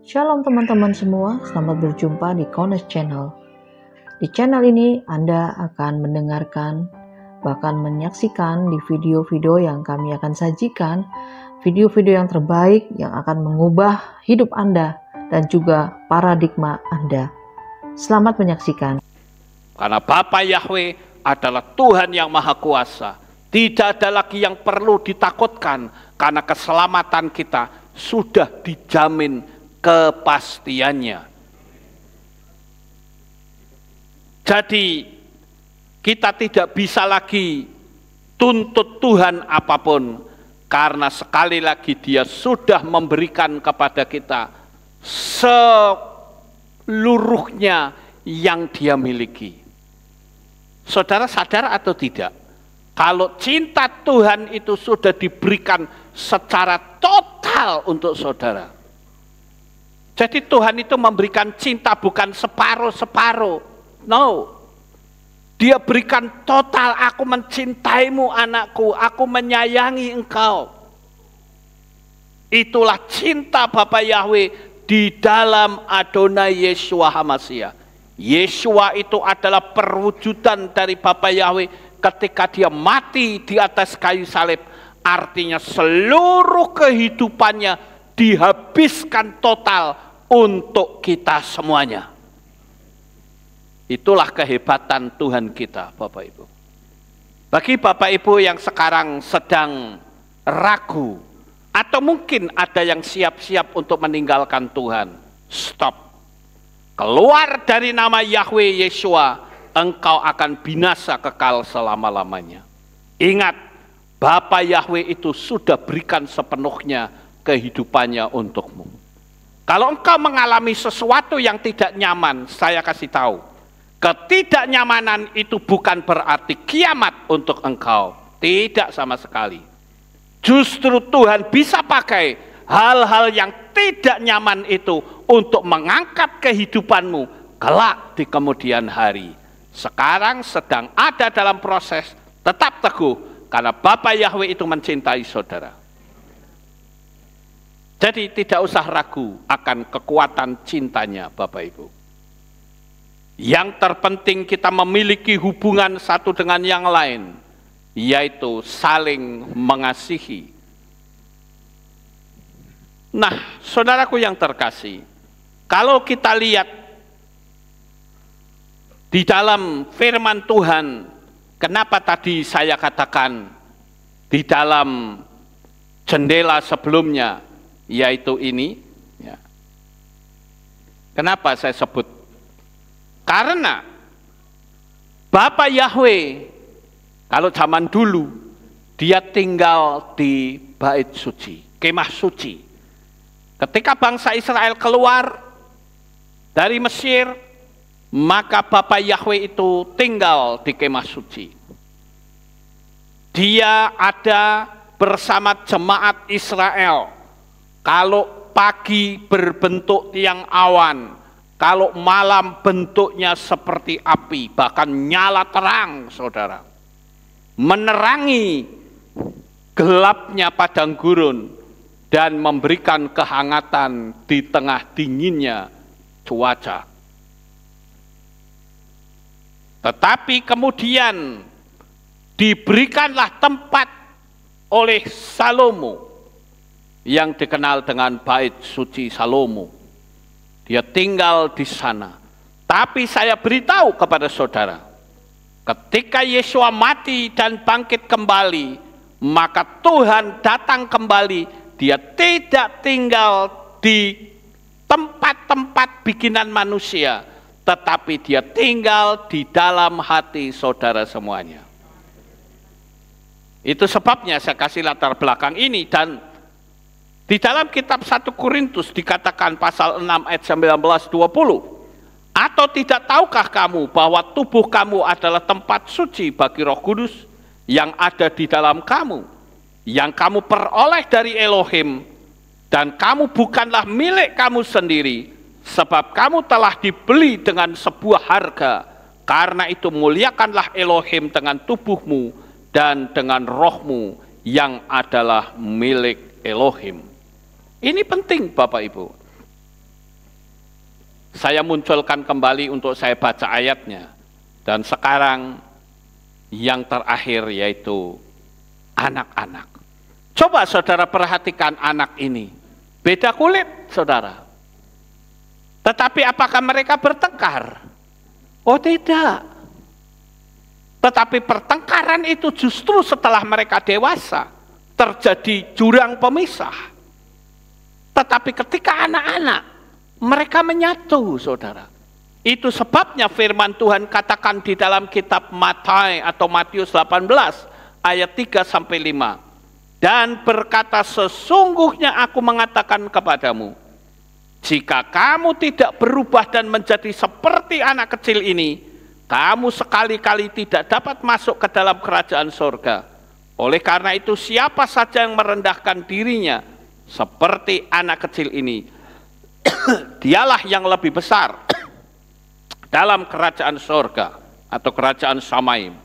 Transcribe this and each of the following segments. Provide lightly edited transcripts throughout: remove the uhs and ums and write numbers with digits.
Shalom teman-teman semua, selamat berjumpa di Kones Channel. Di channel ini Anda akan mendengarkan, bahkan menyaksikan di video-video yang kami akan sajikan, video-video yang terbaik yang akan mengubah hidup Anda dan juga paradigma Anda. Selamat menyaksikan. Karena Bapa Yahweh adalah Tuhan yang Maha Kuasa. Tidak ada lagi yang perlu ditakutkan karena keselamatan kita sudah dijamin kepastiannya. Jadi kita tidak bisa lagi tuntut Tuhan apapun, karena sekali lagi Dia sudah memberikan kepada kita seluruhnya yang Dia miliki. Saudara sadar atau tidak? Kalau cinta Tuhan itu sudah diberikan secara total untuk saudara. Jadi Tuhan itu memberikan cinta bukan separuh-separuh. No. Dia berikan total, aku mencintaimu anakku, aku menyayangi engkau. Itulah cinta Bapa Yahweh di dalam Adonai Yeshua HaMashiach. Yeshua itu adalah perwujudan dari Bapa Yahweh ketika Dia mati di atas kayu salib. Artinya seluruh kehidupannya dihabiskan total untuk kita semuanya. Itulah kehebatan Tuhan kita, Bapak Ibu. Bagi Bapak Ibu yang sekarang sedang ragu, atau mungkin ada yang siap-siap untuk meninggalkan Tuhan, stop. Keluar dari nama Yahweh Yeshua, engkau akan binasa kekal selama-lamanya. Ingat, Bapa Yahweh itu sudah berikan sepenuhnya kehidupannya untukmu. Kalau engkau mengalami sesuatu yang tidak nyaman, saya kasih tahu, ketidaknyamanan itu bukan berarti kiamat untuk engkau. Tidak sama sekali. Justru Tuhan bisa pakai hal-hal yang tidak nyaman itu untuk mengangkat kehidupanmu kelak di kemudian hari. Sekarang sedang ada dalam proses, tetap teguh, karena Bapa Yahweh itu mencintai saudara. Jadi tidak usah ragu akan kekuatan cintanya Bapak Ibu. Yang terpenting kita memiliki hubungan satu dengan yang lain, yaitu saling mengasihi. Nah, saudaraku yang terkasih, kalau kita lihat di dalam firman Tuhan, kenapa tadi saya katakan di dalam jendela sebelumnya, yaitu ini, ya. Kenapa saya sebut? Karena Bapa Yahweh, kalau zaman dulu, Dia tinggal di bait suci, kemah suci. Ketika bangsa Israel keluar dari Mesir, maka Bapa Yahweh itu tinggal di kemah suci. Dia ada bersama jemaat Israel. Kalau pagi berbentuk tiang awan, kalau malam bentuknya seperti api, bahkan nyala terang, saudara. Menerangi gelapnya padang gurun dan memberikan kehangatan di tengah dinginnya cuaca. Tetapi kemudian diberikanlah tempat oleh Salomo, yang dikenal dengan bait suci Salomo. Dia tinggal di sana. Tapi saya beritahu kepada saudara, ketika Yeshua mati dan bangkit kembali, maka Tuhan datang kembali. Dia tidak tinggal di tempat-tempat bikinan manusia, tetapi Dia tinggal di dalam hati saudara semuanya. Itu sebabnya saya kasih latar belakang ini. Dan di dalam kitab 1 Korintus dikatakan pasal 6 ayat 19-20. Atau tidak tahukah kamu bahwa tubuh kamu adalah tempat suci bagi Roh Kudus yang ada di dalam kamu, yang kamu peroleh dari Elohim, dan kamu bukanlah milik kamu sendiri, sebab kamu telah dibeli dengan sebuah harga. Karena itu muliakanlah Elohim dengan tubuhmu dan dengan rohmu yang adalah milik Elohim. Ini penting Bapak Ibu. Saya munculkan kembali untuk saya baca ayatnya. Dan sekarang yang terakhir yaitu anak-anak. Coba saudara perhatikan anak ini. Beda kulit, saudara. Tetapi apakah mereka bertengkar? Oh tidak. Tetapi pertengkaran itu justru setelah mereka dewasa. Terjadi jurang pemisah. Tetapi ketika anak-anak, mereka menyatu, saudara. Itu sebabnya firman Tuhan katakan di dalam kitab Matius 18 ayat 3-5. Dan berkata, sesungguhnya aku mengatakan kepadamu, jika kamu tidak berubah dan menjadi seperti anak kecil ini, kamu sekali-kali tidak dapat masuk ke dalam kerajaan surga. Oleh karena itu siapa saja yang merendahkan dirinya seperti anak kecil ini, dialah yang lebih besar dalam kerajaan surga atau kerajaan Samaim.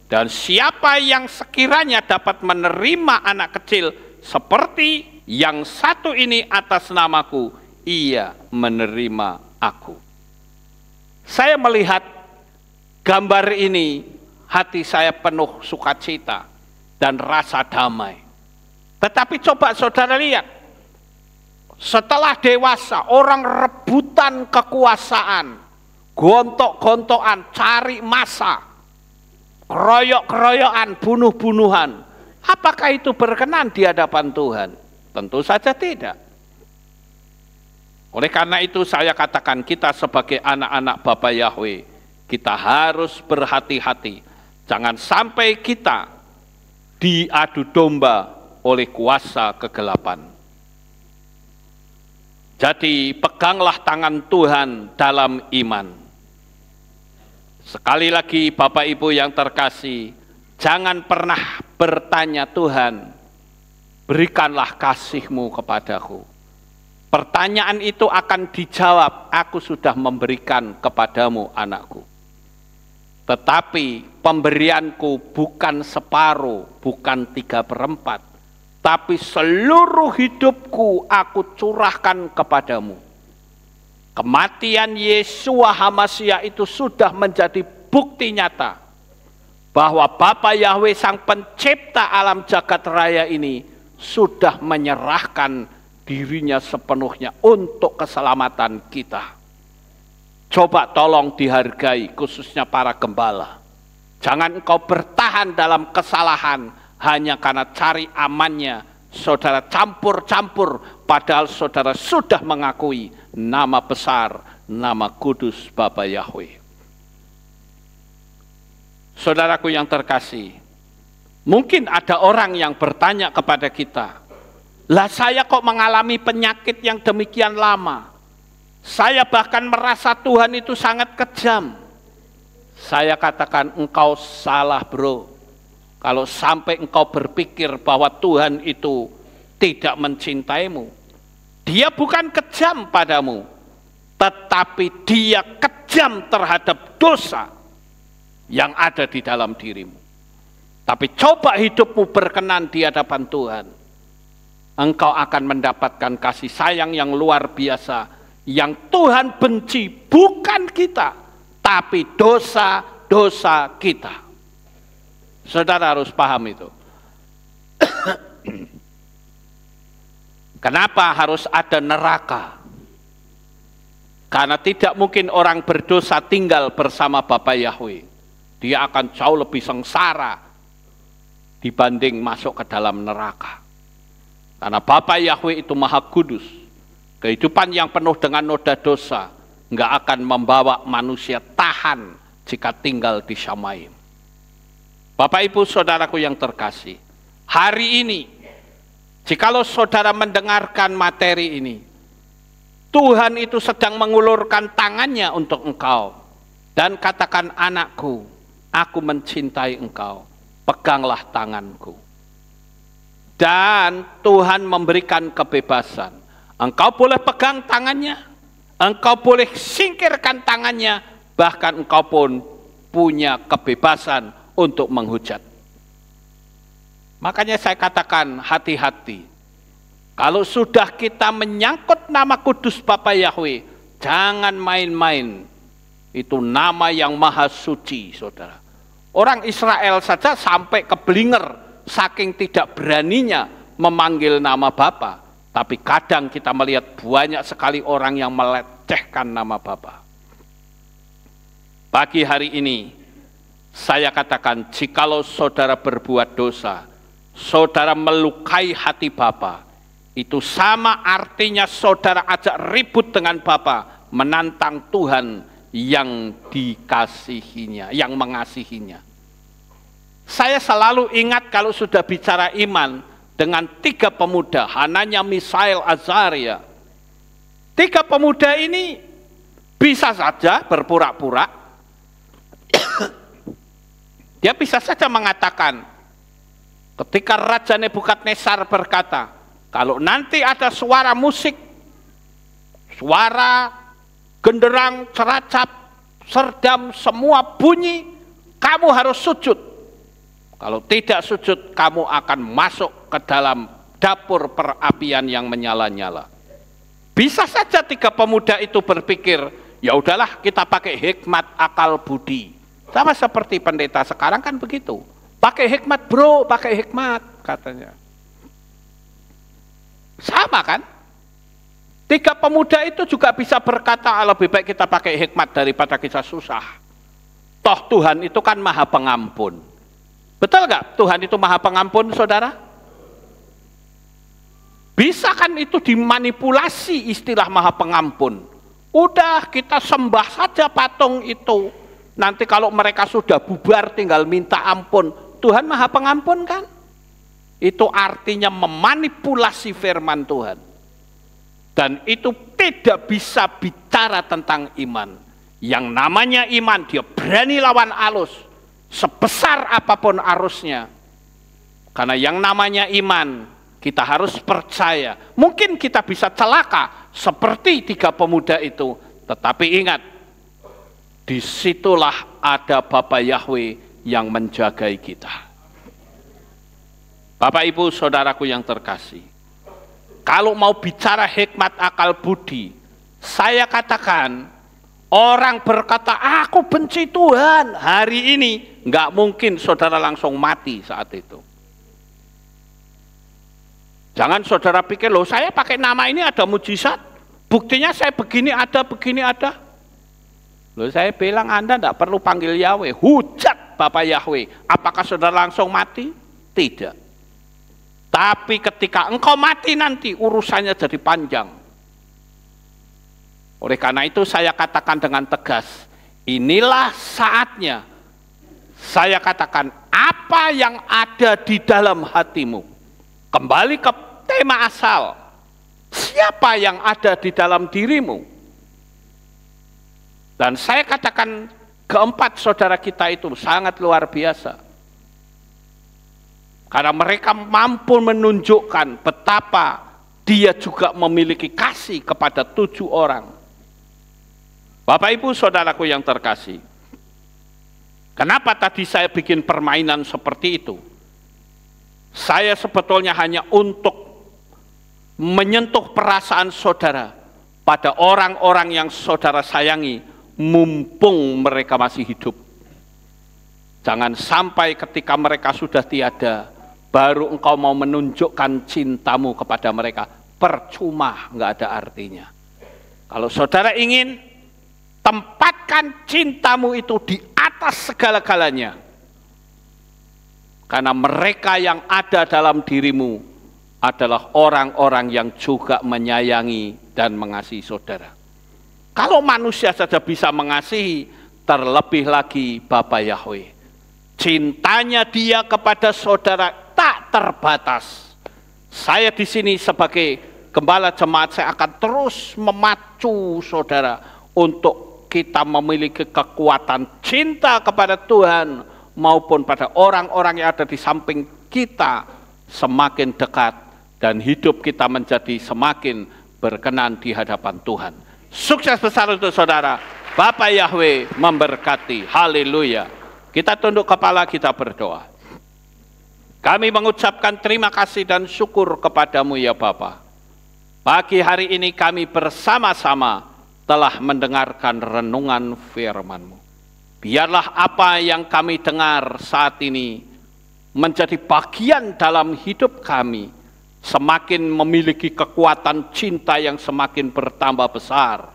Dan siapa yang sekiranya dapat menerima anak kecil seperti yang satu ini atas namaku, ia menerima aku. Saya melihat gambar ini, hati saya penuh sukacita dan rasa damai. Tetapi coba saudara lihat, setelah dewasa orang rebutan kekuasaan, gontok-gontokan, cari massa, keroyok-keroyokan, bunuh-bunuhan. Apakah itu berkenan di hadapan Tuhan? Tentu saja tidak. Oleh karena itu saya katakan kita sebagai anak-anak Bapa Yahweh, kita harus berhati-hati. Jangan sampai kita diadu domba oleh kuasa kegelapan. Jadi peganglah tangan Tuhan dalam iman. Sekali lagi Bapak Ibu yang terkasih, jangan pernah bertanya Tuhan, berikanlah kasih-Mu kepadaku. Pertanyaan itu akan dijawab, aku sudah memberikan kepadamu anakku. Tetapi pemberianku bukan separuh, bukan 3/4, tapi seluruh hidupku aku curahkan kepadamu. Kematian Yesua HaMasyiah itu sudah menjadi bukti nyata bahwa Bapa Yahweh Sang Pencipta alam jagat raya ini sudah menyerahkan dirinya sepenuhnya untuk keselamatan kita. Coba tolong dihargai, khususnya para gembala. Jangan engkau bertahan dalam kesalahan hanya karena cari amannya. Saudara campur-campur, padahal saudara sudah mengakui nama besar, nama kudus Bapa Yahweh. Saudaraku yang terkasih, mungkin ada orang yang bertanya kepada kita, lah saya kok mengalami penyakit yang demikian lama? Saya bahkan merasa Tuhan itu sangat kejam. Saya katakan engkau salah bro. Kalau sampai engkau berpikir bahwa Tuhan itu tidak mencintaimu. Dia bukan kejam padamu, tetapi dia kejam terhadap dosa yang ada di dalam dirimu. Tapi coba hidupmu berkenan di hadapan Tuhan. Engkau akan mendapatkan kasih sayang yang luar biasa. Yang Tuhan benci bukan kita, tapi dosa-dosa kita. Saudara harus paham itu. Kenapa harus ada neraka? Karena tidak mungkin orang berdosa tinggal bersama Bapa Yahweh. Dia akan jauh lebih sengsara dibanding masuk ke dalam neraka. Karena Bapa Yahweh itu Maha Kudus. Kehidupan yang penuh dengan noda dosa nggak akan membawa manusia tahan jika tinggal di Samaim. Bapak Ibu Saudaraku yang terkasih, hari ini jikalau saudara mendengarkan materi ini, Tuhan itu sedang mengulurkan tangannya untuk engkau dan katakan, anakku, aku mencintai engkau, peganglah tanganku. Dan Tuhan memberikan kebebasan. Engkau boleh pegang tangannya, engkau boleh singkirkan tangannya, bahkan engkau pun punya kebebasan untuk menghujat. Makanya saya katakan hati-hati. Kalau sudah kita menyangkut nama kudus Bapa Yahweh, Jangan main-main. Itu nama yang maha suci, saudara. Orang Israel saja sampai keblinger saking tidak beraninya memanggil nama Bapa. Tapi kadang kita melihat banyak sekali orang yang melecehkan nama Bapa. Pagi hari ini saya katakan, jikalau saudara berbuat dosa, saudara melukai hati Bapa, itu sama artinya saudara ajak ribut dengan Bapa, menantang Tuhan yang dikasihinya, yang mengasihinya. Saya selalu ingat kalau sudah bicara iman dengan 3 pemuda, Hananya, Misael, Azaria. 3 pemuda ini bisa saja berpura-pura. Dia bisa saja mengatakan, ketika Raja Nebukadnezar berkata, kalau nanti ada suara musik, suara genderang, ceracap, serdam, semua bunyi, kamu harus sujud. Kalau tidak sujud, kamu akan masuk ke dalam dapur perapian yang menyala-nyala. Bisa saja 3 pemuda itu berpikir, ya udahlah kita pakai hikmat, akal, budi. Sama seperti pendeta sekarang kan begitu. Pakai hikmat bro, pakai hikmat katanya. Sama kan? 3 pemuda itu juga bisa berkata, lebih baik kita pakai hikmat daripada kita susah. Toh Tuhan itu kan maha pengampun. Betul nggak? Tuhan itu maha pengampun, saudara? Bisa kan itu dimanipulasi istilah maha pengampun. Udah kita sembah saja patung itu. Nanti kalau mereka sudah bubar tinggal minta ampun. Tuhan maha pengampun kan? Itu artinya memanipulasi firman Tuhan. Dan itu tidak bisa bicara tentang iman. Yang namanya iman, dia berani lawan arus. Sebesar apapun arusnya. Karena yang namanya iman, kita harus percaya. Mungkin kita bisa celaka seperti 3 pemuda itu. Tetapi ingat, disitulah ada Bapa Yahweh yang menjagai kita. Bapak Ibu saudaraku yang terkasih, kalau mau bicara hikmat akal budi, saya katakan orang berkata aku benci Tuhan hari ini, nggak mungkin saudara langsung mati saat itu. Jangan saudara pikir, loh saya pakai nama ini ada mujizat, buktinya saya begini ada, begini ada. Loh saya bilang Anda tidak perlu panggil Yahweh, hujat Bapak Yahweh. Apakah saudara langsung mati? Tidak. Tapi ketika engkau mati nanti urusannya jadi panjang. Oleh karena itu saya katakan dengan tegas, inilah saatnya saya katakan apa yang ada di dalam hatimu. Kembali ke tema asal, siapa yang ada di dalam dirimu? Dan saya katakan keempat saudara kita itu sangat luar biasa. Karena mereka mampu menunjukkan betapa dia juga memiliki kasih kepada 7 orang. Bapak Ibu saudaraku yang terkasih. Kenapa tadi saya bikin permainan seperti itu? Saya sebetulnya hanya untuk menyentuh perasaan saudara pada orang-orang yang saudara sayangi, mumpung mereka masih hidup. Jangan sampai ketika mereka sudah tiada, baru engkau mau menunjukkan cintamu kepada mereka. Percuma, nggak ada artinya. Kalau saudara ingin, tempatkan cintamu itu di atas segala-galanya. Karena mereka yang ada dalam dirimu adalah orang-orang yang juga menyayangi dan mengasihi saudara. Kalau manusia saja bisa mengasihi, terlebih lagi Bapa Yahweh. Cintanya dia kepada saudara tak terbatas. Saya di sini sebagai gembala jemaat, saya akan terus memacu saudara untuk kita memiliki kekuatan cinta kepada Tuhan maupun pada orang-orang yang ada di samping kita semakin dekat dan hidup kita menjadi semakin berkenan di hadapan Tuhan. Sukses besar untuk saudara. Bapa Yahweh memberkati. Haleluya. Kita tunduk kepala, kita berdoa. Kami mengucapkan terima kasih dan syukur kepadamu ya Bapa. Pagi hari ini kami bersama-sama telah mendengarkan renungan firman-Mu. Biarlah apa yang kami dengar saat ini menjadi bagian dalam hidup kami, semakin memiliki kekuatan cinta yang semakin bertambah besar.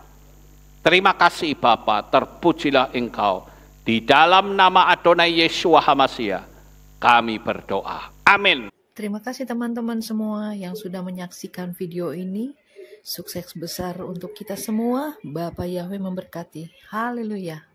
Terima kasih Bapa, terpujilah Engkau. Di dalam nama Adonai Yeshua HaMashiach, kami berdoa. Amin. Terima kasih teman-teman semua yang sudah menyaksikan video ini. Sukses besar untuk kita semua. Bapa Yahweh memberkati. Haleluya.